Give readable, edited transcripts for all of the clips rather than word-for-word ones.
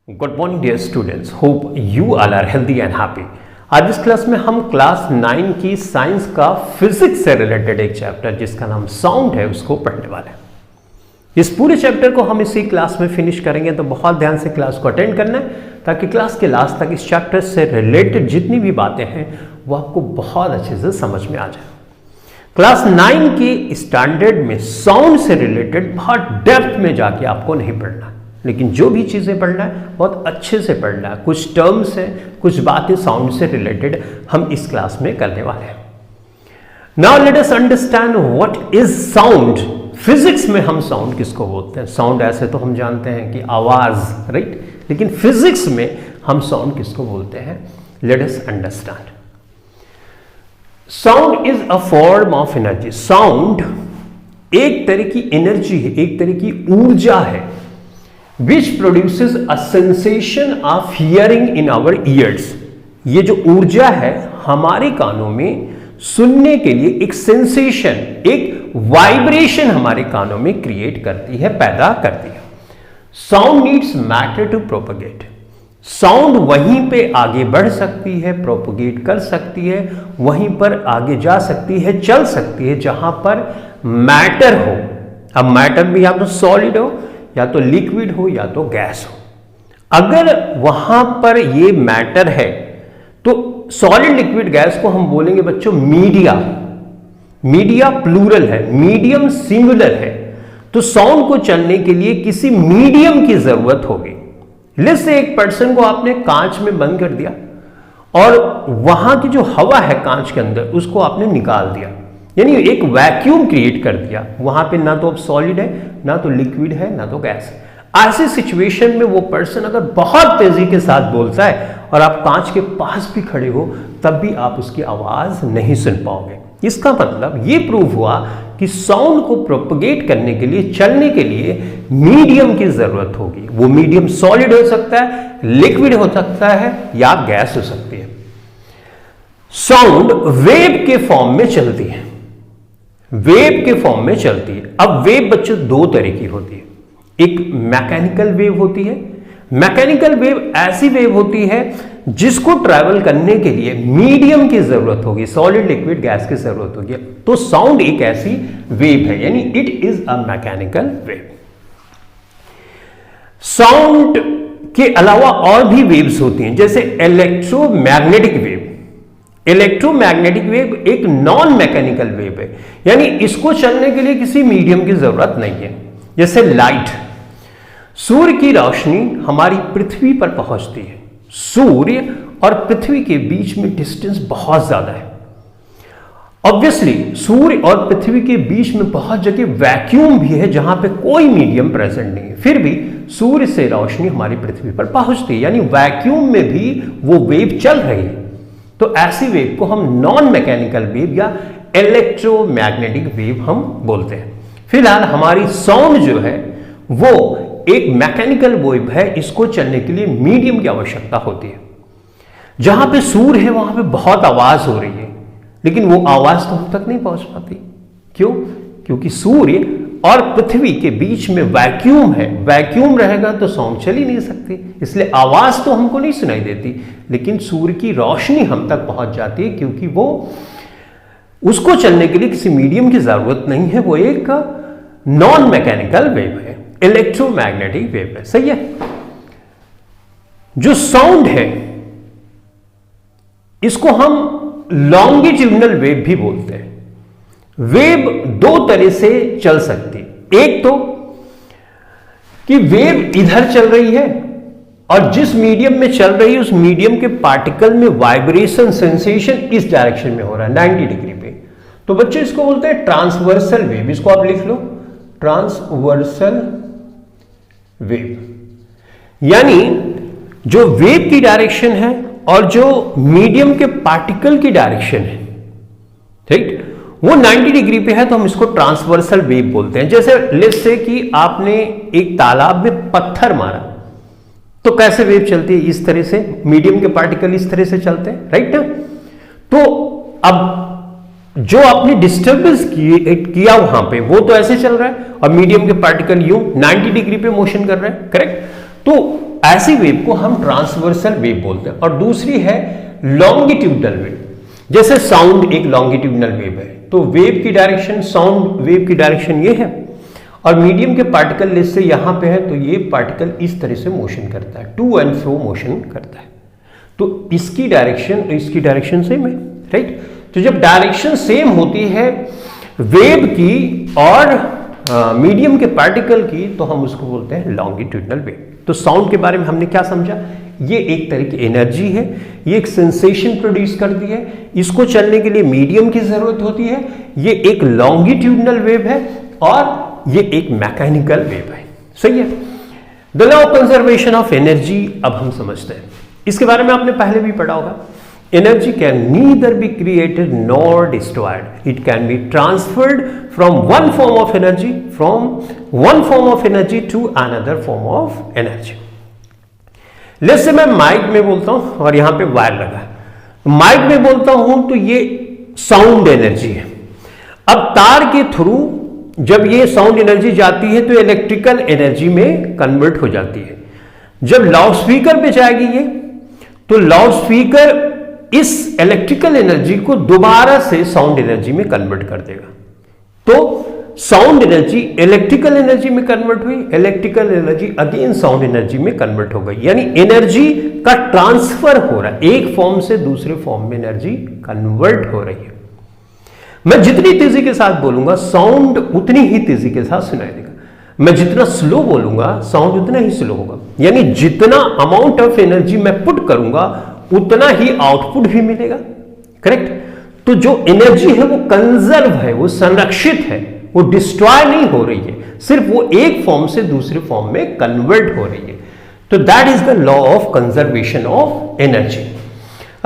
Good morning dear students, hope you all are healthy and happy. आज इस class में हम क्लास 9 की साइंस का फिजिक्स से रिलेटेड एक चैप्टर जिसका नाम साउंड है उसको पढ़ने वाले हैं। इस पूरे चैप्टर को हम इसी क्लास में फिनिश करेंगे, तो बहुत ध्यान से क्लास को अटेंड करना है ताकि क्लास के लास्ट तक इस चैप्टर से रिलेटेड जितनी भी बातें हैं वो आपको बहुत अच्छे से समझ में आ जाए। क्लास 9 की स्टैंडर्ड में साउंड से रिलेटेड बहुत डेप्थ में जाके आपको नहीं पढ़ना है, लेकिन जो भी चीज़ें पढ़ना है बहुत अच्छे से पढ़ना है। कुछ टर्म्स हैं, कुछ बातें साउंड से रिलेटेड हम इस क्लास में करने वाले हैं। Now let us understand what is sound. Physics में हम साउंड किसको बोलते हैं? साउंड ऐसे तो हम जानते हैं कि आवाज, राइट, लेकिन फिजिक्स में हम साउंड किसको बोलते हैं? Let us understand. Sound is a form of energy. Sound एक तरह की एनर्जी है, एक तरह की ऊर्जा है which produces a sensation of hearing in our ears। ये जो ऊर्जा है हमारे कानों में सुनने के लिए एक सेंसेशन, एक वाइब्रेशन हमारे कानों में क्रिएट करती है, पैदा करती है। Sound needs matter to propagate. Sound वहीं पे आगे बढ़ सकती है, प्रोपगेट कर सकती है, वहीं पर आगे जा सकती है, चल सकती है जहां पर मैटर हो। अब मैटर भी या तो सॉलिड हो, या तो लिक्विड हो, या तो गैस हो। अगर वहां पर ये मैटर है तो सॉलिड, लिक्विड, गैस को हम बोलेंगे बच्चों मीडिया। मीडिया प्लूरल है, मीडियम सिंगुलर है। तो साउंड को चलने के लिए किसी मीडियम की जरूरत होगी। लेट्स से एक पर्सन को आपने कांच में बंद कर दिया और वहां की जो हवा है कांच के अंदर उसको आपने निकाल दिया, यानी एक वैक्यूम क्रिएट कर दिया। वहां पे ना तो अब सॉलिड है, ना तो लिक्विड है, ना तो गैस है। ऐसी सिचुएशन में वो पर्सन अगर बहुत तेजी के साथ बोलता है और आप कांच के पास भी खड़े हो तब भी आप उसकी आवाज नहीं सुन पाओगे। इसका मतलब ये प्रूव हुआ कि साउंड को प्रोपगेट करने के लिए, चलने के लिए मीडियम की जरूरत होगी। वो मीडियम सॉलिड हो सकता है, लिक्विड हो सकता है, या गैस हो सकती है। साउंड वेव के फॉर्म में चलती है, वेव के फॉर्म में चलती है। अब वेव बच्चों दो तरह की होती है। एक मैकेनिकल वेव होती है। मैकेनिकल वेव ऐसी वेव होती है जिसको ट्रैवल करने के लिए मीडियम की जरूरत होगी, सॉलिड, लिक्विड, गैस की जरूरत होगी। तो साउंड एक ऐसी वेव है, यानी it is a mechanical wave. Sound के अलावा और भी वेव्स होती हैं, जैसे इलेक्ट्रोमैग्नेटिक वेव। इलेक्ट्रोमैग्नेटिक वेव एक नॉन मैकेनिकल वेव है, यानी इसको चलने के लिए किसी मीडियम की जरूरत नहीं है। जैसे लाइट, सूर्य की रोशनी हमारी पृथ्वी पर पहुंचती है। सूर्य और पृथ्वी के बीच में डिस्टेंस बहुत ज्यादा है। ऑब्वियसली सूर्य और पृथ्वी के बीच में बहुत जगह वैक्यूम भी है जहां पे कोई मीडियम प्रेजेंट नहीं है, फिर भी सूर्य से रोशनी हमारी पृथ्वी पर पहुंचती है, यानी वैक्यूम में भी वो वेव चल रही है। तो ऐसी वेव को हम नॉन मैकेनिकल वेव या इलेक्ट्रोमैग्नेटिक वेव हम बोलते हैं। फिलहाल हमारी साउंड जो है वो एक मैकेनिकल वेव है, इसको चलने के लिए मीडियम की आवश्यकता होती है। जहां पे सूर्य है वहां पे बहुत आवाज हो रही है, लेकिन वो आवाज तो हम तक नहीं पहुंच पाती। क्यों? क्योंकि सूर्य और पृथ्वी के बीच में वैक्यूम है। वैक्यूम रहेगा तो साउंड चल ही नहीं सकती, इसलिए आवाज तो हमको नहीं सुनाई देती, लेकिन सूर्य की रोशनी हम तक पहुंच जाती है, क्योंकि वो उसको चलने के लिए किसी मीडियम की जरूरत नहीं है। वो एक नॉन मैकेनिकल वेव है, इलेक्ट्रोमैग्नेटिक वेव है। सही है। जो साउंड है इसको हम लॉन्गिट्यूडनल वेव भी बोलते हैं। वेव दो तरह से चल सकती है। एक तो कि वेव इधर चल रही है और जिस मीडियम में चल रही है उस मीडियम के पार्टिकल में वाइब्रेशन, सेंसेशन इस डायरेक्शन में हो रहा है 90 डिग्री पे। तो बच्चों इसको बोलते हैं ट्रांसवर्सल वेव। इसको आप लिख लो, ट्रांसवर्सल वेव। यानी जो वेव की डायरेक्शन है और जो मीडियम के पार्टिकल की डायरेक्शन है, राइट, वो 90 डिग्री पे है, तो हम इसको ट्रांसवर्सल वेव बोलते हैं। जैसे लेट्स से कि आपने एक तालाब में पत्थर मारा तो कैसे वेव चलती है? इस तरह से, मीडियम के पार्टिकल इस तरह से चलते हैं, राइट। तो अब जो आपने डिस्टर्बेंस किया वहां पे वो तो ऐसे चल रहा है और मीडियम के पार्टिकल यूं 90 डिग्री पे मोशन कर रहा है, करेक्ट। तो ऐसी वेव को हम ट्रांसवर्सल वेव बोलते हैं। और दूसरी है लॉन्गिट्यूडनल वेव। जैसे साउंड एक लॉन्गिट्यूडनल वेव है, तो वेव की डायरेक्शन, साउंड वेव की डायरेक्शन ये है, और मीडियम के पार्टिकल लिस्ट से यहां पे है, तो ये पार्टिकल इस तरह से मोशन करता है, टू एंड फ्रो मोशन करता है। तो इसकी डायरेक्शन और इसकी डायरेक्शन सेम है, राइट। तो जब डायरेक्शन सेम होती है वेव की और मीडियम के पार्टिकल की, तो हम उसको बोलते हैं लॉन्गिट्यूडनल वेव। तो साउंड के बारे में हमने क्या समझा, ये एक तरह की एनर्जी है, ये एक सेंसेशन प्रोड्यूस करती है, इसको चलने के लिए मीडियम की जरूरत होती है, ये एक लॉन्गिट्यूडनल वेव है और ये एक मैकेनिकल वेव है, सही है। The law of conservation of energy अब हम समझते हैं। इसके बारे में आपने पहले भी पढ़ा होगा। Energy can neither be created nor destroyed, it can be transferred from one form of energy to another form of energy. Let's say मैं माइक में बोलता हूं और यहां पे वायर लगा है, माइक में बोलता हूं तो ये साउंड एनर्जी है। अब तार के थ्रू जब ये साउंड एनर्जी जाती है तो इलेक्ट्रिकल एनर्जी में कन्वर्ट हो जाती है। जब लाउडस्पीकर पे जाएगी ये, तो लाउडस्पीकर इस इलेक्ट्रिकल एनर्जी को दोबारा से साउंड एनर्जी में कन्वर्ट कर देगा। तो साउंड एनर्जी इलेक्ट्रिकल एनर्जी में कन्वर्ट हुई, electrical energy again sound energy में कन्वर्ट हो गई, यानी एनर्जी का ट्रांसफर हो रहा है, एक फॉर्म से दूसरे फॉर्म में एनर्जी कन्वर्ट हो रही है। मैं जितनी तेजी के साथ बोलूंगा साउंड उतनी ही तेजी के साथ सुनाई देगा, मैं जितना स्लो बोलूंगा साउंड उतना ही स्लो होगा, यानी जितना अमाउंट ऑफ एनर्जी मैं पुट करूंगा उतना ही आउटपुट भी मिलेगा, करेक्ट। तो जो एनर्जी है वो कंजर्व है, वो संरक्षित है, वो डिस्ट्रॉय नहीं हो रही है, सिर्फ वो एक फॉर्म से दूसरे फॉर्म में कन्वर्ट हो रही है। तो that is the law of conservation of energy.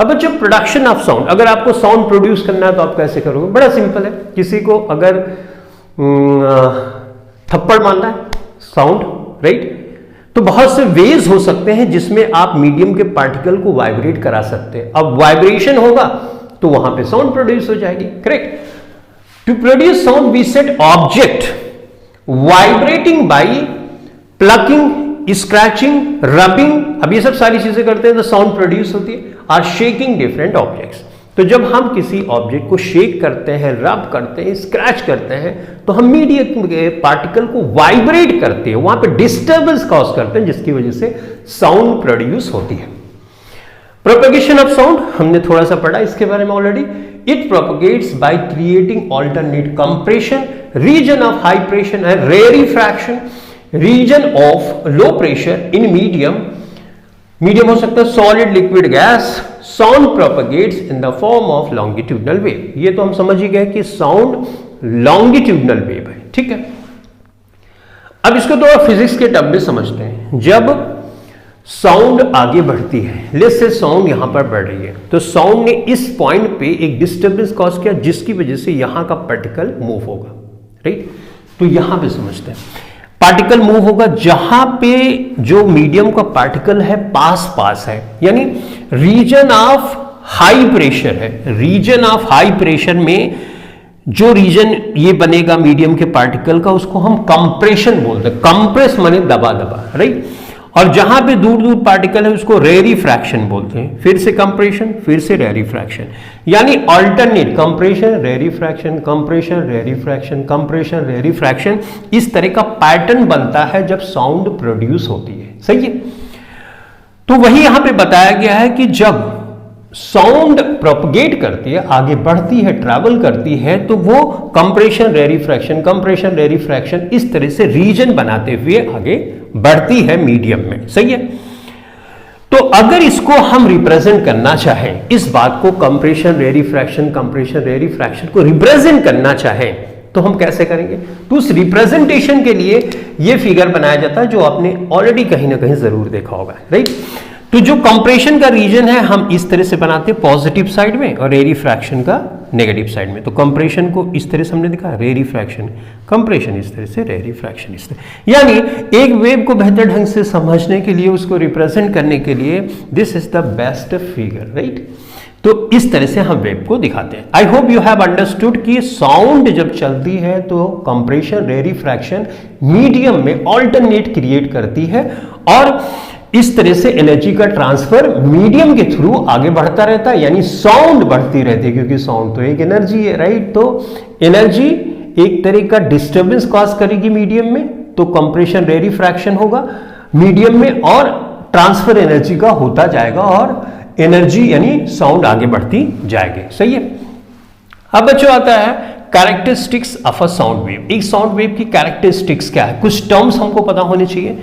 अब बच्चों प्रोडक्शन ऑफ साउंड, अगर आपको साउंड प्रोड्यूस करना है तो आप कैसे करोगे, बड़ा सिंपल है। किसी को अगर थप्पड़ मारना है साउंड, राइट, तो बहुत से वेज हो सकते हैं जिसमें आप मीडियम के पार्टिकल को वाइब्रेट करा सकते हैं। अब वाइब्रेशन होगा तो वहां पे साउंड प्रोड्यूस हो जाएगी, correct. To produce sound we set object vibrating by plucking, scratching, rubbing, अब ये सब सारी चीजें करते हैं तो साउंड प्रोड्यूस होती है। आर शेकिंग डिफरेंट ऑब्जेक्ट्स, तो जब हम किसी ऑब्जेक्ट को शेक करते हैं, रब करते हैं, स्क्रैच करते हैं, तो हम मीडियम के पार्टिकल को वाइब्रेट करते हैं, वहां पे डिस्टर्बेंस कॉज करते हैं, जिसकी वजह से साउंड प्रोड्यूस होती है। प्रोपेगेशन ऑफ साउंड हमने थोड़ा सा पढ़ा इसके बारे में already. It propagates by creating alternate compression, region of high pressure and rarefaction, region of low pressure in medium, medium हो सकता है solid, liquid, gas. Sound propagates in the form of longitudinal wave. ये तो हम समझ ही गए कि sound longitudinal wave है, ठीक है। अब इसको थोड़ा फिजिक्स के टर्म में समझते हैं। जब साउंड आगे बढ़ती है, लेट्स से साउंड यहां पर बढ़ रही है, तो साउंड ने इस पॉइंट पे एक डिस्टर्बेंस कॉज किया, जिसकी वजह से यहां का पार्टिकल मूव होगा, राइट। तो यहां पे समझते हैं पार्टिकल मूव होगा जहां पे जो मीडियम का पार्टिकल है पास है, यानी रीजन ऑफ हाई प्रेशर है। रीजन ऑफ हाई प्रेशर में जो रीजन ये बनेगा मीडियम के पार्टिकल का, उसको हम कंप्रेशन बोलते हैं। कंप्रेस माने दबा, राइट। और जहां पे दूर दूर पार्टिकल है उसको रेरिफ्रैक्शन बोलते हैं। फिर से कंप्रेशन, फिर से रेरिफ्रैक्शन, यानी अल्टरनेट कंप्रेशन, रेरिफ्रैक्शन, कंप्रेशन, रेरिफ्रैक्शन, कंप्रेशन, रेरिफ्रैक्शन, इस तरह का पैटर्न बनता है जब साउंड प्रोड्यूस होती है, सही है। तो वही यहां पे बताया गया है कि जब साउंड प्रोपगेट करती है, आगे बढ़ती है, ट्रैवल करती है, तो वो कंप्रेशन, रेरिफ्रैक्शन, कंप्रेशन, रेरिफ्रैक्शन, इस तरह से रीजन बनाते हुए आगे बढ़ती है मीडियम में, सही है। तो अगर इसको हम रिप्रेजेंट करना चाहें, इस बात को कंप्रेशन, रेरिफ्रैक्शन, कंप्रेशन, रेरिफ्रैक्शन को रिप्रेजेंट करना चाहें, तो हम कैसे करेंगे? तो उस रिप्रेजेंटेशन के लिए यह फिगर बनाया जाता है, जो आपने ऑलरेडी कहीं ना कहीं जरूर देखा होगा, राइट। तो जो कंप्रेशन का रीजन है हम इस तरह से बनाते हैं पॉजिटिव साइड में, और रेरिफ्रैक्शन का नेगेटिव साइड में। तो कंप्रेशन को इस तरह से हमने दिखा, रेरिफ्रैक्शन, कंप्रेशन इस तरह से, रेरिफ्रैक्शन इस तरह। यानी एक वेव को बेहतर ढंग से समझने के लिए, उसको रिप्रेजेंट करने के लिए, this is the best figure, right. तो इस तरह से हम वेव को दिखाते हैं। आई होप यू हैव अंडरस्टूड कि साउंड जब चलती है तो कंप्रेशन रेरिफ्रैक्शन मीडियम में ऑल्टरनेट क्रिएट करती है और इस तरह से एनर्जी का ट्रांसफर मीडियम के थ्रू आगे बढ़ता रहता है, यानी साउंड बढ़ती रहती है, क्योंकि साउंड तो एक एनर्जी है, राइट। तो एनर्जी एक तरह का डिस्टर्बेंस कॉज करेगी मीडियम में, तो कंप्रेशन रेरिफ्रैक्शन होगा मीडियम में और ट्रांसफर एनर्जी का होता जाएगा और एनर्जी यानी साउंड आगे बढ़ती जाएगी। सही है। अब बच्चों आता है characteristics of a sound wave. एक साउंड वेव की कैरेक्टरिस्टिक्स क्या है, कुछ टर्म्स हमको पता होने चाहिए,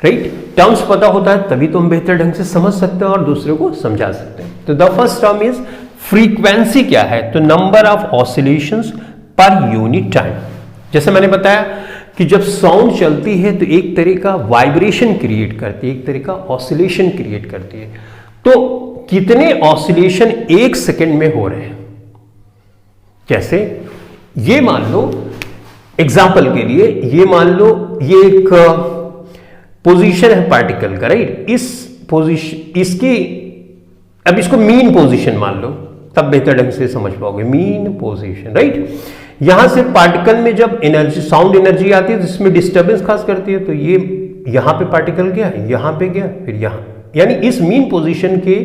राइट। टर्म्स पता होता है तभी तो हम बेहतर ढंग से समझ सकते हैं और दूसरे को समझा सकते हैं। तो the first term is frequency. क्या है, तो number of oscillations per unit time. जैसे मैंने बताया कि जब साउंड चलती है तो एक तरह का वाइब्रेशन क्रिएट करती है, एक तरह का ऑसिलेशन क्रिएट करती है। तो कितने ऑसिलेशन एक सेकेंड में हो रहे हैं, कैसे, ये मान लो एग्जाम्पल के लिए, ये मान लो ये एक पोजीशन है पार्टिकल का, राइट। इस पोजीशन इसकी, अब इसको मीन पोजीशन मान लो, तब बेहतर ढंग से समझ पाओगे। Mean position, right. यहां से पार्टिकल में जब एनर्जी, साउंड एनर्जी आती है तो इसमें डिस्टर्बेंस खास करती है, तो ये यहां पे पार्टिकल गया, यहां पे गया, फिर यहां, यानी इस मीन पोजीशन के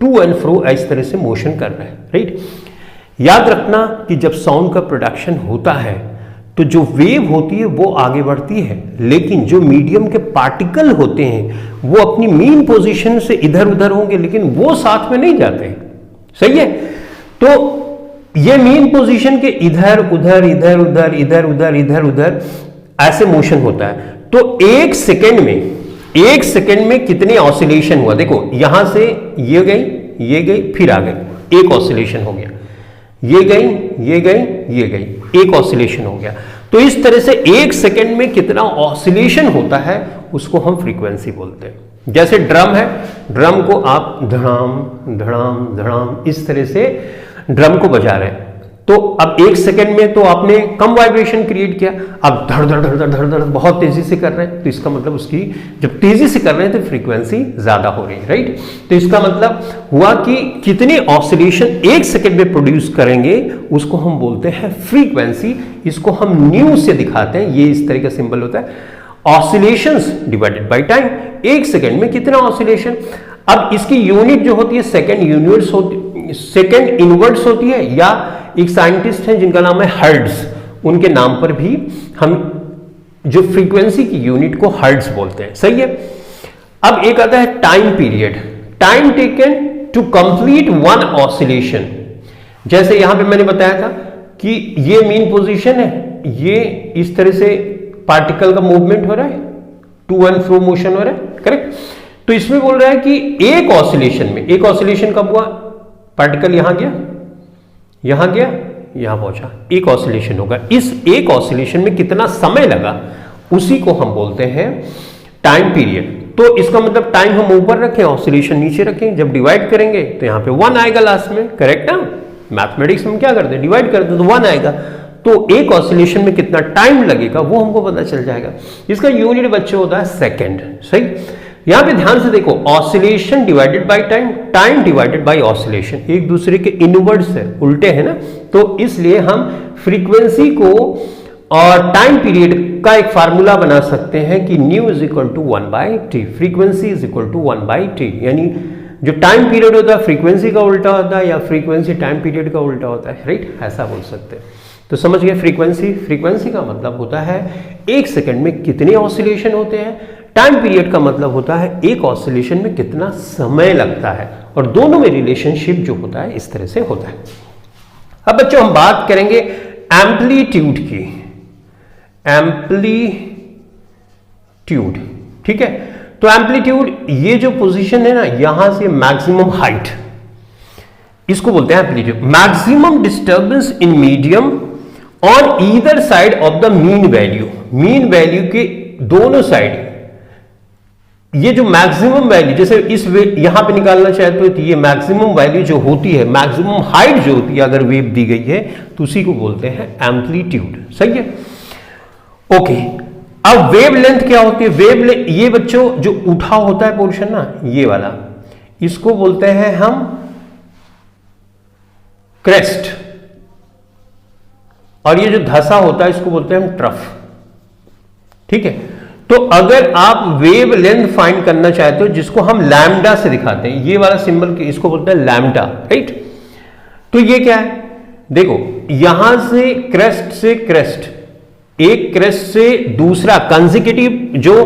टू एंड फ्रो इस तरह से मोशन कर रहा है, राइट। याद रखना कि जब साउंड का प्रोडक्शन होता है तो जो वेव होती है वो आगे बढ़ती है, लेकिन जो मीडियम के पार्टिकल होते हैं वो अपनी मीन पोजीशन से इधर उधर होंगे, लेकिन वो साथ में नहीं जाते। सही है। तो ये मीन पोजीशन के इधर उधर इधर उधर इधर उधर इधर उधर ऐसे मोशन होता है। तो एक सेकेंड में कितने ऑसिलेशन हुआ, देखो यहां से ये गई फिर आ गई, एक ऑसिलेशन हो गया, ये गई, एक ऑसिलेशन हो गया। तो इस तरह से एक सेकेंड में कितना ऑसिलेशन होता है उसको हम फ्रीक्वेंसी बोलते हैं। जैसे ड्रम है, ड्रम को आप धड़ाम धड़ाम धड़ाम इस तरह से ड्रम को बजा रहे हैं, तो अब एक सेकेंड में तो आपने कम वाइब्रेशन क्रिएट किया, अब धड़ धड़ धड़ धड़ धड़ बहुत तेजी से कर रहे हैं, तो इसका मतलब उसकी जब तेजी से कर रहे हैं तो फ्रीक्वेंसी ज्यादा हो रही है, राइट। तो इसका मतलब हुआ कि कितने ऑसिलेशन एक सेकेंड में प्रोड्यूस करेंगे उसको हम बोलते हैं फ्रीक्वेंसी। इसको हम न्यू से दिखाते हैं, ये इस तरह का सिंबल होता है, ऑसिलेशंस डिवाइडेड बाय टाइम। एक सेकेंड में कितना ऑसिलेशन। अब इसकी यूनिट जो होती है सेकेंड इनवर्ड्स होती है, या एक साइंटिस्ट हैं जिनका नाम है हर्ट्ज, उनके नाम पर भी हम जो फ्रीक्वेंसी की यूनिट को हर्ट्ज बोलते हैं। सही है। अब एक आता है time period, time taken to complete one oscillation. जैसे यहां पे मैंने बताया था कि ये मीन पोजीशन है, ये इस तरह से पार्टिकल का मूवमेंट हो रहा है, टू एंड फ्रो मोशन हो रहा है, करेक्ट। तो इसमें बोल रहा है कि एक ऑसिलेशन में, एक ऑसिलेशन कब हुआ, पार्टिकल यहां गया, यहां पहुंचा, एक ऑसिलेशन होगा। इस एक ऑसिलेशन में कितना समय लगा उसी को हम बोलते हैं टाइम पीरियड। तो इसका मतलब टाइम हम ऊपर रखें, ऑसिलेशन नीचे रखें, जब डिवाइड करेंगे तो यहां पे 1 आएगा लास्ट में, करेक्ट ना। मैथमेटिक्स में क्या करते हैं, डिवाइड करते हैं तो 1 आएगा, तो एक ऑसिलेशन में कितना टाइम लगेगा वो हमको पता चल जाएगा। इसका यूनिट बच्चे होता है सेकेंड। सही। यहां पे ध्यान से देखो, oscillation divided by time, time divided by oscillation एक दूसरे के इनवर्ड्स है, उल्टे है ना। तो इसलिए हम फ्रीक्वेंसी को और टाइम पीरियड का एक फार्मूला बना सकते हैं कि nu is equal to 1/t, frequency is equal to 1/t, यानी जो टाइम पीरियड होता है फ्रीक्वेंसी का उल्टा होता है, या फ्रीक्वेंसी टाइम पीरियड का उल्टा होता है, राइट। ऐसा बोल सकते हैं। तो समझ गए फ्रीक्वेंसी का मतलब होता है एक सेकंड में कितने ऑसिलेशन होते हैं, टाइम पीरियड का मतलब होता है एक ऑसिलेशन में कितना समय लगता है, और दोनों में रिलेशनशिप जो होता है इस तरह से होता है। अब बच्चों हम बात करेंगे एम्पलीट्यूड की, एम्पलीट्यूड, ठीक है। तो एम्पलीट्यूड ये जो पोजीशन है ना, यहां से मैक्सिमम हाइट, इसको बोलते हैं amplitude. Maximum disturbance in medium on either side of the mean value, mean value के दोनों साइड, ये जो मैक्सिमम वैल्यू, जैसे इस यहां पे निकालना चाहते हो तो ये मैक्सिमम वैल्यू जो होती है, मैक्सिमम हाइट जो होती है अगर वेव दी गई है तो उसी को बोलते हैं एम्पलीट्यूड। सही है। ओके। अब वेव लेंथ क्या होती है, वेव लेंथ, ये बच्चों जो उठा होता है पोर्शन ना, ये वाला, इसको बोलते हैं हम क्रेस्ट, और ये जो धसा होता है इसको बोलते हैं हम ट्रफ। ठीक है, तो अगर आप वेव लेंथ फाइंड करना चाहते हो, जिसको हम लैम्डा से दिखाते हैं, ये वाला सिंबल इसको बोलते हैं लैम्डा, राइट। तो ये क्या है, देखो यहां से क्रेस्ट, एक क्रेस्ट से दूसरा कंसेक्यूटिव जो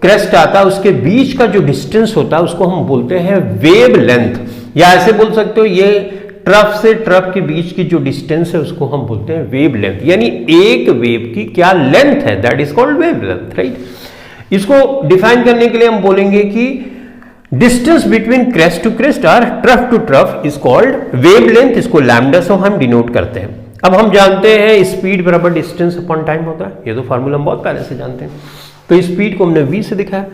क्रेस्ट आता है उसके बीच का जो डिस्टेंस होता है उसको हम बोलते हैं वेव लेंथ, या ऐसे बोल सकते हो ये ट्रफ से ट्रफ के बीच की जो डिस्टेंस है उसको हम बोलते हैं वेव लेंथ, यानी एक वेव की क्या लेंथ है, that is called wave length, right. इसको डिफाइन करने के लिए हम बोलेंगे कि distance between crest to crest और trough to trough is called wave length, इसको लैम्डा से हम डिनोट करते हैं। अब हम जानते हैं स्पीड बराबर डिस्टेंस अपॉन टाइम होता है, ये तो फार्मूला हम बहुत पहले से जानते हैं। तो स्पीड को हमने v से दिखाया,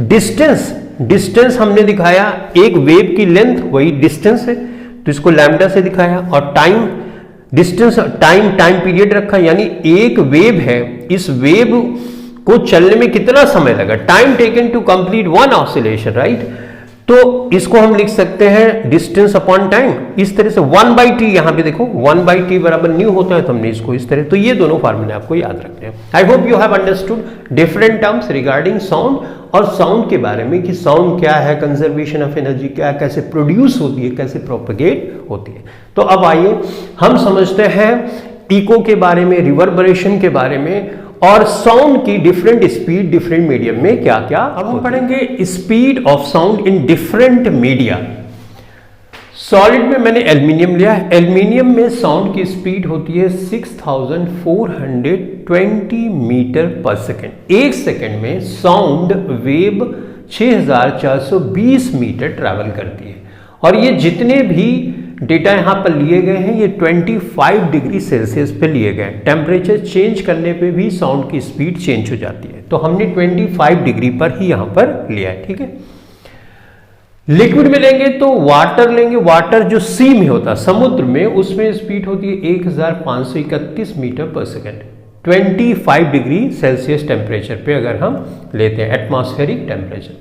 डिस्टेंस हमने दिखाया एक वेव की लेंथ, वही डिस्टेंस है, तो इसको लैम्डा से दिखाया। और टाइम, डिस्टेंस टाइम पीरियड रखा, यानी एक वेव है, इस वेव को चलने में कितना समय लगा, time taken to complete one oscillation, right. तो इसको हम लिख सकते हैं डिस्टेंस अपॉन टाइम, इस तरह से 1/t, यहां पे देखो 1/t बराबर न्यू होता है, तो हमने इसको इस तरह, तो ये दोनों फार्मूले आपको याद रखने हैं। आई hope you have understood different terms regarding sound, और साउंड के बारे में कि साउंड क्या है, कंजर्वेशन ऑफ एनर्जी क्या है, कैसे प्रोड्यूस होती है, कैसे प्रोपेगेट होती है। तो अब आइए हम समझते हैं इको के बारे में, रिवर्बरेशन के बारे में, और साउंड की डिफरेंट स्पीड डिफरेंट मीडियम में क्या क्या। अब हम पढ़ेंगे speed of sound in different media. Solid में मैंने एल्युमिनियम लिया है, एल्युमिनियम में साउंड की स्पीड होती है 6420 मीटर पर सेकेंड। एक सेकेंड में साउंड वेव 6420 मीटर ट्रैवल करती है, और ये जितने भी डेटा यहां पर लिए गए हैं ये 25 डिग्री सेल्सियस पे लिए गए हैं। टेम्परेचर चेंज करने पे भी साउंड की स्पीड चेंज हो जाती है, तो हमने 25 डिग्री पर ही यहां पर लिया है, ठीक है। लिक्विड में लेंगे तो वाटर लेंगे, वाटर जो सी में होता है, समुद्र में, उसमें स्पीड होती है 1531 मीटर पर सेकेंड, 25 डिग्री सेल्सियस टेम्परेचर पे अगर हम लेते हैं, एटमॉस्फेरिक टेम्परेचर पे।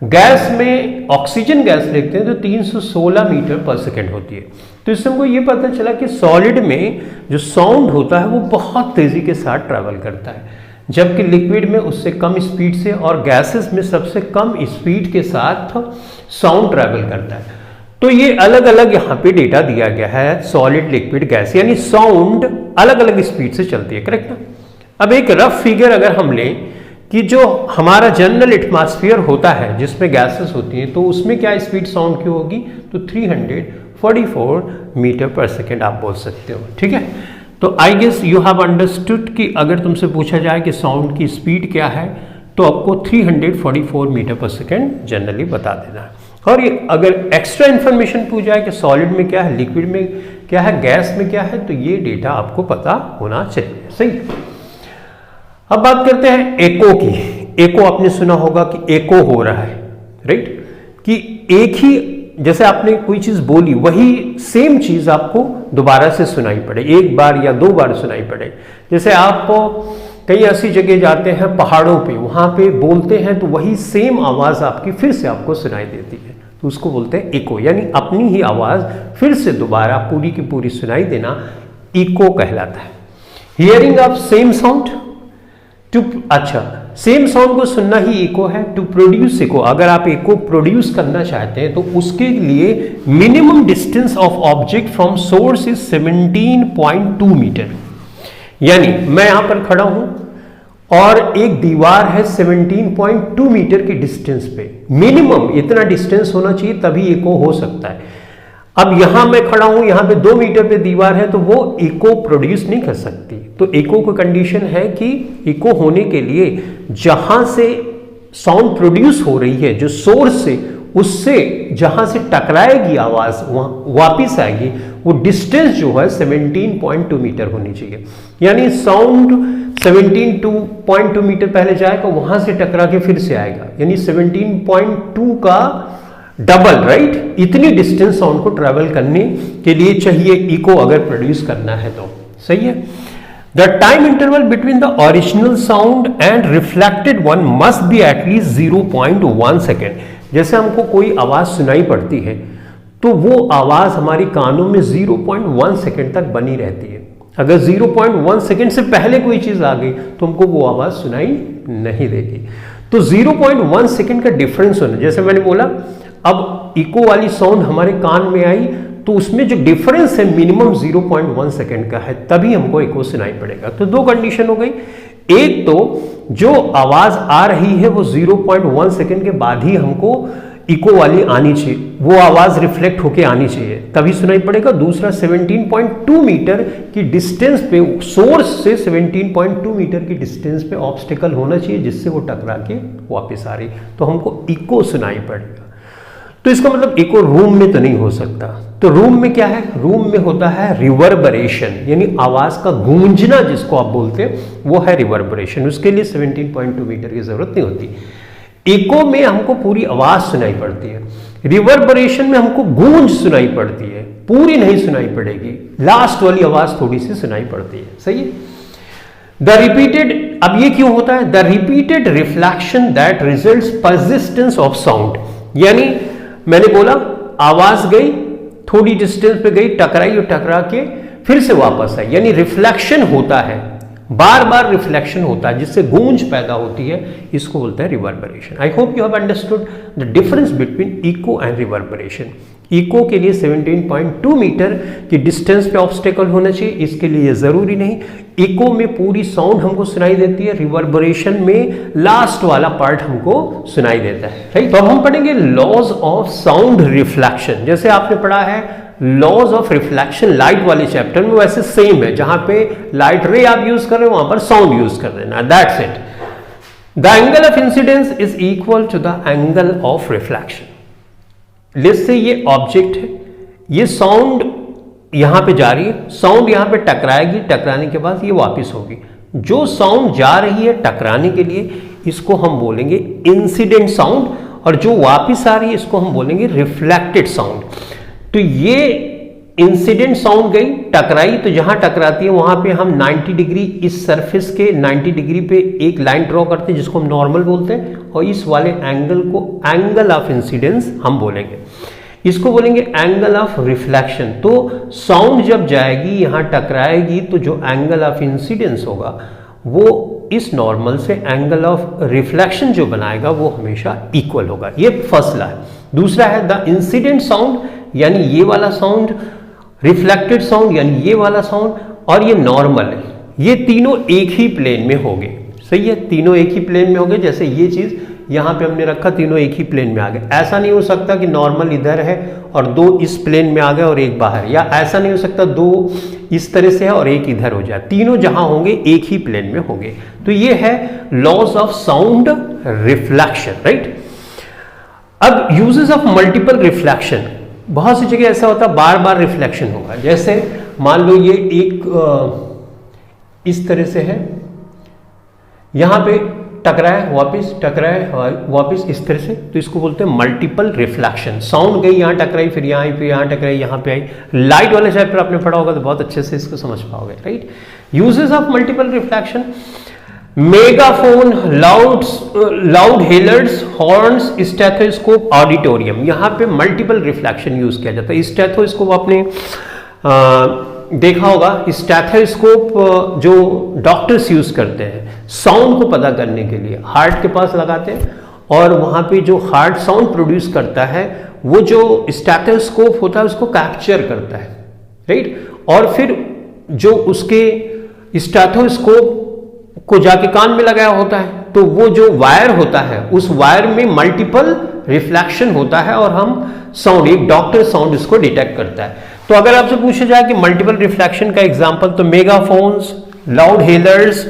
गैस में ऑक्सीजन गैस लेते हैं तो 316 मीटर पर सेकेंड होती है। तो इससे हमको ये पता चला कि सॉलिड में जो साउंड होता है वो बहुत तेजी के साथ ट्रैवल करता है, जबकि लिक्विड में उससे कम स्पीड से, और गैसेस में सबसे कम स्पीड के साथ साउंड ट्रैवल करता है। तो ये अलग अलग यहाँ पे डेटा दिया गया है, सॉलिड, लिक्विड, गैस, यानी साउंड अलग अलग स्पीड से चलती है, करेक्ट ना। अब एक रफ फिगर अगर हम लें कि जो हमारा जनरल एटमॉस्फेयर होता है जिसमें गैसेस होती हैं, तो उसमें क्या स्पीड साउंड की होगी, तो 344 मीटर पर सेकेंड आप बोल सकते हो, ठीक है। तो I guess you have understood कि अगर तुमसे पूछा जाए कि साउंड की स्पीड क्या है, तो आपको 344 मीटर पर सेकेंड जनरली बता देना है। और ये अगर एक्स्ट्रा इन्फॉर्मेशन पूछ जाए कि सॉलिड में क्या है, लिक्विड में क्या है, गैस में क्या है, तो ये डेटा आपको पता होना चाहिए, सही। अब बात करते हैं एको की। एको आपने सुना होगा कि एको हो रहा है, राइट, कि एक ही, जैसे आपने कोई चीज बोली वही सेम चीज आपको दोबारा से सुनाई पड़े, एक बार या दो बार सुनाई पड़े। जैसे आप कई ऐसी जगह जाते हैं पहाड़ों पे, वहां पे बोलते हैं तो वही सेम आवाज आपकी फिर से आपको सुनाई देती है, तो उसको बोलते हैं इको, यानी अपनी ही आवाज फिर से दोबारा पूरी की पूरी सुनाई देना इको कहलाता है। Hearing of same sound to, अच्छा, सेम साउंड को सुनना ही इको है। टू प्रोड्यूस इको, अगर आप इको प्रोड्यूस करना चाहते हैं तो उसके लिए minimum distance of object from source is 17.2 metre. यानी मैं यहां पर खड़ा हूं और एक दीवार है 17.2 मीटर की डिस्टेंस पे, मिनिमम इतना डिस्टेंस होना चाहिए तभी इको हो सकता है। अब यहां मैं खड़ा हूं, यहां पे 2 मीटर पे दीवार है, तो वो इको प्रोड्यूस नहीं कर सकती। तो इको की कंडीशन है कि इको होने के लिए जहां से साउंड प्रोड्यूस हो रही है, जो सोर्स से, उससे जहां से टकराएगी आवाज वहां वापिस आएगी, वो डिस्टेंस जो है 17.2 मीटर होनी चाहिए। यानी साउंड 17.2 मीटर पहले जाएगा, वहां से टकरा के फिर से आएगा, यानी 17.2 का डबल, राइट। इतनी डिस्टेंस साउंड को ट्रेवल करने के लिए चाहिए इको, अगर प्रोड्यूस करना है तो, सही है। The time interval between the original sound and reflected one must be at least 0.1 second. जैसे हमको कोई आवाज सुनाई पड़ती है तो वो आवाज हमारी कानों में 0.1 सेकेंड तक बनी रहती है। अगर 0.1 सेकेंड से पहले कोई चीज आ गई तो हमको वो आवाज सुनाई नहीं देगी। तो 0.1 सेकेंड का डिफरेंस होना, जैसे मैंने बोला अब इको वाली साउंड हमारे कान में आई तो उसमें जो डिफरेंस है मिनिमम 0.1 सेकेंड का है, तभी हमको इको सुनाई पड़ेगा। तो दो कंडीशन हो गई, एक तो जो आवाज आ रही है वो 0.1 सेकेंड के बाद ही हमको इको वाली आनी चाहिए, वो आवाज रिफ्लेक्ट होके आनी चाहिए तभी सुनाई पड़ेगा। दूसरा 17.2 मीटर की डिस्टेंस पे, सोर्स से 17.2 मीटर की डिस्टेंस पे ऑब्स्टिकल होना चाहिए जिससे वो टकरा के वापस आ रही, तो हमको इको सुनाई पड़ेगा। तो इसका मतलब इको रूम में तो नहीं हो सकता। तो रूम में क्या है, रूम में होता है रिवर्बरेशन, यानी आवाज का गूंजना जिसको आप बोलते हैं वो है रिवर्बरेशन। उसके लिए 17.2 मीटर की जरूरत नहीं होती। इको में हमको पूरी आवाज सुनाई पड़ती है, रिवर्बरेशन में हमको गूंज सुनाई पड़ती है, पूरी नहीं सुनाई पड़ेगी, लास्ट वाली आवाज थोड़ी सी सुनाई पड़ती है। सही है। द रिपीटेड, अब ये क्यों होता है, the repeated reflection that results persistence of sound, यानी मैंने बोला आवाज गई, थोड़ी डिस्टेंस पे गई, टकराई और टकरा के फिर से वापस आई, यानी रिफ्लेक्शन होता है, बार बार रिफ्लेक्शन होता है जिससे गूंज पैदा होती है, इसको बोलते हैं reverberation. I hope you have understood the difference between echo and reverberation. Echo के लिए 17.2 मीटर की डिस्टेंस पे ऑब्स्टेकल होना चाहिए, इसके लिए जरूरी नहीं। इको में पूरी साउंड हमको सुनाई देती है, रिवर्बरेशन में लास्ट वाला पार्ट हमको सुनाई देता है। राइट, तो अब हम पढ़ेंगे लॉज ऑफ साउंड रिफ्लेक्शन। जैसे आपने पढ़ा है लॉज ऑफ रिफ्लेक्शन लाइट वाले चैप्टर में, वैसे सेम है, जहां पे लाइट रे आप यूज कर रहे हो वहां पर साउंड यूज कर देना, that's it. The angle of incidence is equal to the angle of reflection. List से ये ऑब्जेक्ट है, ये साउंड यहां पे जा रही है, साउंड यहां पे टकराएगी, टकराने के बाद ये वापस होगी। जो साउंड जा रही है टकराने के लिए इसको हम बोलेंगे इंसिडेंट साउंड, और जो वापस आ रही है इसको हम बोलेंगे रिफ्लेक्टेड साउंड। तो ये इंसिडेंट साउंड गई, टकराई, तो जहां टकराती है वहां पे हम 90 डिग्री, इस सरफेस के 90 डिग्री पे एक लाइन ड्रॉ करते हैं जिसको हम नॉर्मल बोलते हैं, और इस वाले एंगल को एंगल ऑफ इंसिडेंस हम बोलेंगे, इसको बोलेंगे एंगल ऑफ रिफ्लेक्शन। तो साउंड जब जाएगी यहां टकराएगी तो जो एंगल ऑफ इंसिडेंस होगा वो इस नॉर्मल से एंगल ऑफ रिफ्लेक्शन जो बनाएगा वो हमेशा इक्वल होगा। ये फर्स्ट है। दूसरा है द इंसिडेंट साउंड, यानी ये वाला साउंड, रिफ्लेक्टेड साउंड यानी ये वाला साउंड, और ये नॉर्मल है, ये तीनों एक ही प्लेन में होंगे। सही है, तीनों एक ही प्लेन में होंगे। जैसे ये चीज यहां पे हमने रखा, तीनों एक ही प्लेन में आ गए। ऐसा नहीं हो सकता कि नॉर्मल इधर है और दो इस प्लेन में आ गए और एक बाहर, या ऐसा नहीं हो सकता दो इस तरह से है और एक इधर हो जाए, तीनों जहां होंगे एक ही प्लेन में होंगे। तो ये है laws of sound reflection. Right, अब यूजेस ऑफ मल्टीपल रिफ्लेक्शन, बहुत सी जगह ऐसा होता है बार बार रिफ्लेक्शन होगा। जैसे मान लो ये एक इस तरह से है, यहां पे टकराए वापस, टकराए वापस, इस तरह से, तो इसको बोलते हैं मल्टीपल रिफ्लेक्शन। साउंड गई यहां टकराई, फिर यहां पे, यहां टकराई, यहां पे आई। लाइट वाले चैप्टर आपने पढ़ा होगा तो बहुत अच्छे से इसको समझ पाओगे। Right, uses of multiple reflection, megaphone, loud healers, horns, stethoscope, auditorium, यहां पे मल्टीपल रिफ्लेक्शन यूज किया जाता है। स्टेथोस्कोप आपने देखा होगा, स्टेथोस्कोप जो डॉक्टर्स यूज करते हैं साउंड को पता करने के लिए, हार्ट के पास लगाते हैं और वहां पे जो हार्ट साउंड प्रोड्यूस करता है वो जो स्टेथोस्कोप होता है उसको कैप्चर करता है। राइट, और फिर जो उसके स्टेथोस्कोप को जाके कान में लगाया होता है तो वो जो वायर होता है उस वायर में मल्टीपल रिफ्लेक्शन होता है और हम साउंड, एक डॉक्टर साउंड इसको डिटेक्ट करता है। तो अगर आपसे पूछा जाए कि मल्टीपल रिफ्लेक्शन का एग्जांपल, तो मेगाफोन्स, लाउड हेलर्स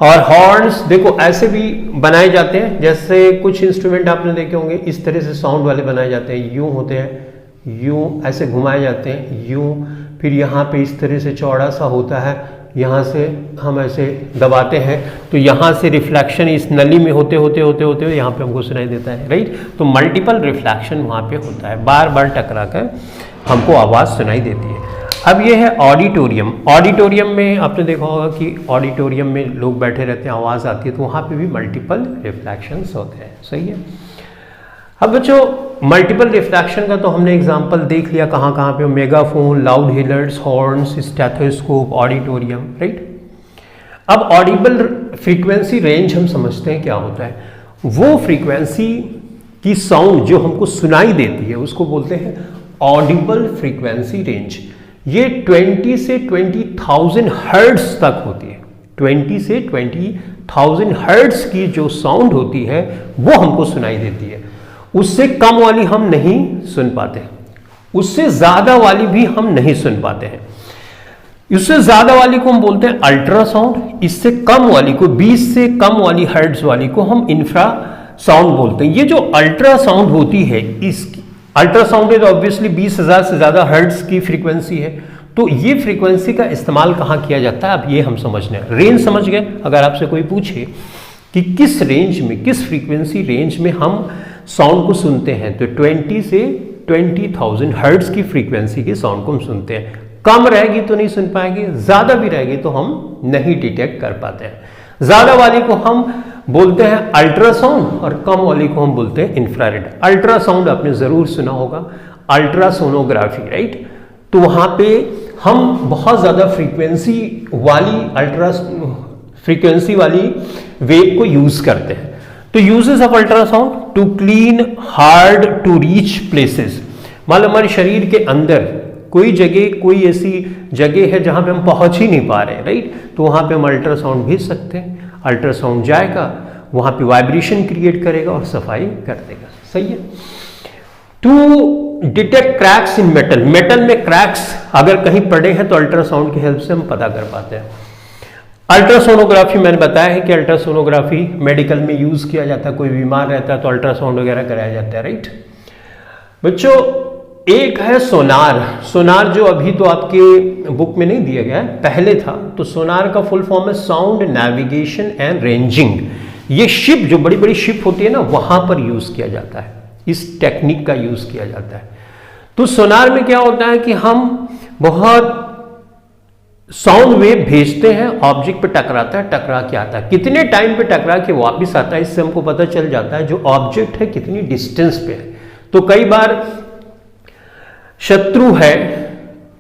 और हॉर्न्स, देखो ऐसे भी बनाए जाते हैं। जैसे कुछ इंस्ट्रूमेंट आपने देखे होंगे इस तरह से साउंड वाले बनाए जाते हैं, यूं होते हैं, यूं ऐसे घुमाए जाते हैं, यूं, फिर यहाँ पे इस तरह से चौड़ा सा होता है, यहाँ से हम ऐसे दबाते हैं तो यहाँ से रिफ्लेक्शन इस नली में होते होते होते होते हुए यहाँ पे हमको सुनाई देता है। राइट, तो मल्टीपल रिफ्लेक्शन वहाँ पे होता है, बार बार टकरा कर हमको आवाज़ सुनाई देती है। अब ये है ऑडिटोरियम। ऑडिटोरियम में आपने देखा होगा कि ऑडिटोरियम में लोग बैठे रहते हैं, आवाज़ आती है, तो वहाँ पे भी मल्टीपल रिफ्लेक्शंस होते हैं। सही है। अब बच्चों मल्टीपल रिफ्रैक्शन का तो हमने एग्जांपल देख लिया, कहाँ कहाँ पे, megaphone, loud हिलर्स, horns, stethoscope, auditorium, right. अब ऑडिबल फ्रीक्वेंसी रेंज हम समझते हैं क्या होता है। वो फ्रीक्वेंसी की साउंड जो हमको सुनाई देती है उसको बोलते हैं ऑडिबल फ्रीक्वेंसी रेंज। ये 20 से 20,000 हर्ट्ज तक होती है। 20 से 20,000 हर्ट्ज की जो साउंड होती है वो हमको सुनाई देती है। उससे कम वाली हम नहीं सुन पाते, उससे ज्यादा वाली भी हम नहीं सुन पाते हैं। इससे ज्यादा वाली को हम बोलते हैं अल्ट्रासाउंड, इससे कम वाली को, 20 से कम वाली हर्ट्ज वाली को हम इंफ्रा साउंड बोलते हैं। ये जो अल्ट्रासाउंड होती है, इसकी अल्ट्रासाउंड है तो ऑब्वियसली 20,000 से ज्यादा हर्ट्ज की फ्रीक्वेंसी है। तो ये फ्रीक्वेंसी का इस्तेमाल कहाँ किया जाता है, अब ये हम समझने, रेंज समझ गए। अगर आपसे कोई पूछे कि किस रेंज में, किस फ्रीक्वेंसी रेंज में हम साउंड को सुनते हैं, तो 20 से 20,000 हर्ट्ज की फ्रीक्वेंसी के साउंड को हम सुनते हैं। कम रहेगी तो नहीं सुन पाएंगे, ज्यादा भी रहेगी तो हम नहीं डिटेक्ट कर पाते हैं। ज्यादा वाली को हम बोलते हैं अल्ट्रासाउंड और कम वाली को हम बोलते हैं इंफ्रारेड। अल्ट्रासाउंड आपने जरूर सुना होगा, अल्ट्रासोनोग्राफी, राइट। तो वहां पे हम बहुत ज्यादा फ्रीक्वेंसी वाली वेव को यूज करते हैं। तो uses of ultrasound to clean hard to reach places. मान लो हमारे शरीर के अंदर कोई जगह, कोई ऐसी जगह है जहां पे हम पहुंच ही नहीं पा रहे, राइट, तो वहां पे हम अल्ट्रासाउंड भेज सकते हैं। अल्ट्रासाउंड जाएगा, वहां पे वाइब्रेशन क्रिएट करेगा और सफाई कर देगा, सही है। To detect cracks in metal, metal में क्रैक्स अगर कहीं पड़े हैं तो अल्ट्रासाउंड की हेल्प से हम पता कर पाते हैं। अल्ट्रासोनोग्राफी मैंने बताया है कि अल्ट्रासोनोग्राफी मेडिकल में यूज किया जाता है, कोई बीमार रहता है तो अल्ट्रासाउंड वगैरह कराया जाता है, राइट। बच्चों एक है सोनार। सोनार जो अभी तो आपके बुक में नहीं दिया गया है, पहले था। तो सोनार का फुल फॉर्म है साउंड नेविगेशन एंड रेंजिंग। ये शिप, जो बड़ी बड़ी शिप होती है ना, वहां पर यूज किया जाता है, इस टेक्निक का यूज किया जाता है। तो सोनार में क्या होता है कि हम बहुत साउंड वेव भेजते हैं, ऑब्जेक्ट पे टकराता है, टकरा के आता है, कितने टाइम पे टकरा के वापस आता है, इससे हमको पता चल जाता है जो ऑब्जेक्ट है कितनी डिस्टेंस पे है। तो कई बार शत्रु है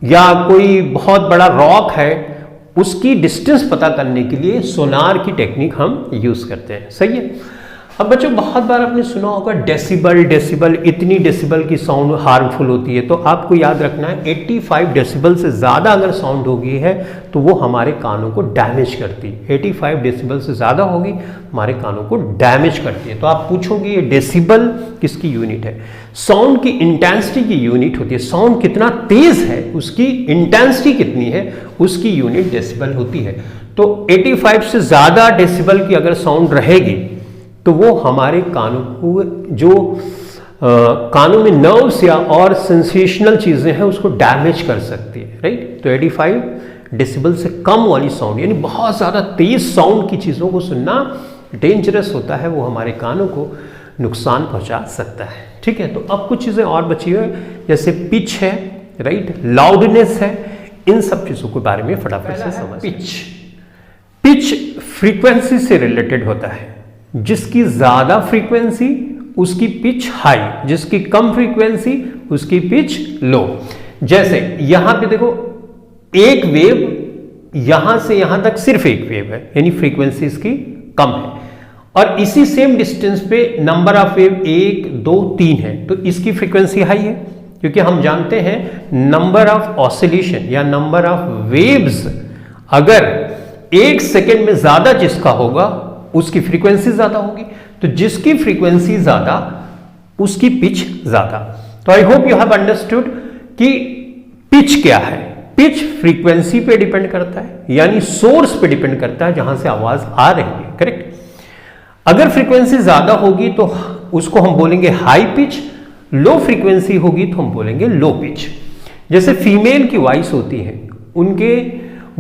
या कोई बहुत बड़ा रॉक है, उसकी डिस्टेंस पता करने के लिए सोनार की टेक्निक हम यूज करते हैं, सही है। अब बच्चों बहुत बार आपने सुना होगा डेसिबल, डेसिबल, इतनी डेसिबल की साउंड हार्मफुल होती है। तो आपको याद रखना है 85 डेसिबल से ज्यादा अगर साउंड होगी है तो वो हमारे कानों को डैमेज करती है। 85 डेसिबल से ज्यादा होगी, हमारे कानों को डैमेज करती है। तो आप पूछोगे ये डेसिबल किसकी यूनिट है? साउंड की इंटेंसिटी की यूनिट होती है। साउंड कितना तेज है उसकी इंटेंसिटी कितनी है उसकी यूनिट डेसिबल होती है। तो 85 से ज्यादा डेसिबल की अगर साउंड रहेगी तो वो हमारे कानों को, जो कानों में नर्व्स या और सेंसेशनल चीजें हैं उसको डैमेज कर सकती है, राइट। तो 85 डेसिबल से कम वाली साउंड, यानी बहुत ज्यादा तेज साउंड की चीजों को सुनना डेंजरस होता है, वो हमारे कानों को नुकसान पहुंचा सकता है, ठीक है। तो अब कुछ चीजें और बची हुई है, जैसे पिच है, राइट, लाउडनेस है, इन सब चीजों के बारे में फटाफट से समझ। पिच फ्रीक्वेंसी से रिलेटेड होता है। जिसकी ज्यादा फ्रीक्वेंसी उसकी पिच हाई, जिसकी कम फ्रीक्वेंसी उसकी पिच लो। जैसे यहां पे देखो एक वेव यहां से यहां तक सिर्फ एक वेव है, यानी फ्रीक्वेंसी इसकी कम है, और इसी सेम डिस्टेंस पे नंबर ऑफ वेव 1 2 3 है, तो इसकी फ्रीक्वेंसी हाई है, क्योंकि हम जानते हैं नंबर ऑफ ऑसिलेशन या नंबर ऑफ वेव्स अगर 1 सेकेंड में ज्यादा जिसका होगा उसकी फ्रीक्वेंसी ज्यादा होगी। तो जिसकी फ्रीक्वेंसी ज्यादा उसकी पिच ज्यादा। तो आई होप यू हैव अंडरस्टूड कि पिच क्या है। पिच फ्रीक्वेंसी पे डिपेंड करता है, यानी सोर्स पे डिपेंड करता है जहां से आवाज आ रही है, करेक्ट। अगर फ्रीक्वेंसी ज्यादा होगी तो उसको हम बोलेंगे हाई पिच, लो फ्रीक्वेंसी होगी तो हम बोलेंगे लो पिच। जैसे फीमेल की वॉइस होती है, उनके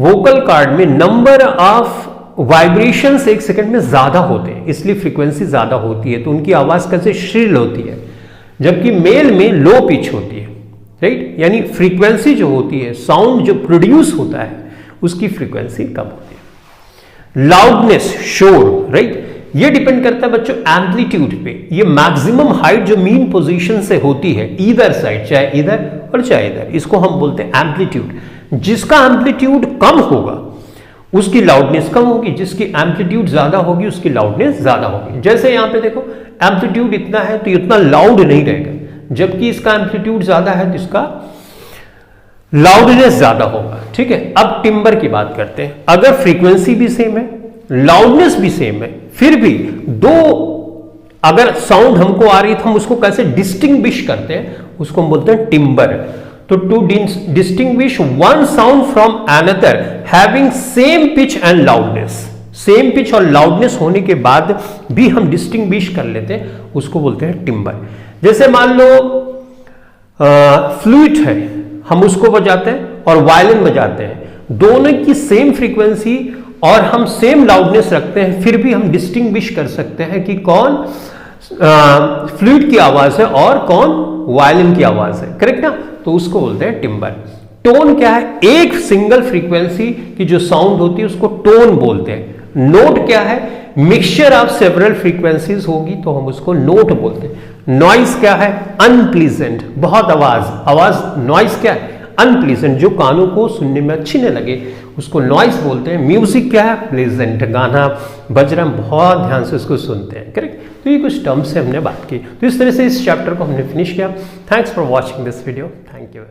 वोकल कार्ड में नंबर ऑफ वाइब्रेशंस 1 सेकंड में ज्यादा होते हैं, इसलिए फ्रीक्वेंसी ज्यादा होती है, तो उनकी आवाज कैसे श्रिल होती है, जबकि मेल में लो पिच होती है, राइट। यानी फ्रीक्वेंसी जो होती है, साउंड जो प्रोड्यूस होता है उसकी फ्रीक्वेंसी कम होती है। लाउडनेस, शोर, राइट, ये डिपेंड करता है बच्चों एम्पलीट्यूड पे। ये मैक्सिमम हाइट जो मीन पोजीशन से होती है ईदर साइड, चाहे इधर और चाहे इधर, इसको हम बोलते हैं एम्पलीट्यूड। जिसका एम्पलीट्यूड कम होगा उसकी लाउडनेस कम होगी, जिसकी एम्पलीट्यूड ज्यादा होगी उसकी लाउडनेस ज्यादा होगी। जैसे यहां पे देखो एम्पलीट्यूड इतना है तो इतना लाउड नहीं रहेगा, जबकि इसका एम्पलीट्यूड ज्यादा है तो इसका लाउडनेस ज्यादा होगा। ठीक है, अब टिम्बर की बात करते हैं। अगर फ्रीक्वेंसी भी सेम है, लाउडनेस भी सेम है, फिर भी दो अगर साउंड हमको आ रही है तो हम उसको कैसे डिस्टिंग्विश करते हैं, उसको हम बोलते हैं टिम्बर। तो to distinguish one sound from another having same pitch and loudness, same pitch और लाउडनेस होने के बाद भी हम डिस्टिंग्विश कर लेते हैं, उसको बोलते हैं टिम्बर। जैसे मान लो फ्लूट है, हम उसको बजाते हैं और वायलिन बजाते हैं, दोनों की सेम फ्रीक्वेंसी और हम सेम लाउडनेस रखते हैं, फिर भी हम डिस्टिंग्विश कर सकते हैं कि कौन फ्लूट की आवाज है और कौन वायलिन की आवाज है। करेक्ट ना? तो उसको बोलते हैं टिम्बर। टोन क्या है? एक सिंगल फ्रीक्वेंसी की जो साउंड होती है उसको टोन बोलते हैं। नोट क्या है? मिक्सचर ऑफ सेवरल फ्रीक्वेंसीज होगी तो हम उसको नोट बोलते हैं। नॉइज क्या है? अनप्लीजेंट, बहुत आवाज नॉइज क्या है? अनप्लीजेंट, जो कानों को सुनने में अच्छी न लगे उसको नॉइज बोलते हैं। म्यूजिक क्या है? प्लेजेंट, गाना बज रहा, बहुत ध्यान से उसको सुनते हैं। करेक्ट? तो ये कुछ टर्म्स से हमने बात की। तो इस तरह से इस चैप्टर को हमने फिनिश किया। Thanks for watching this video. Thank you.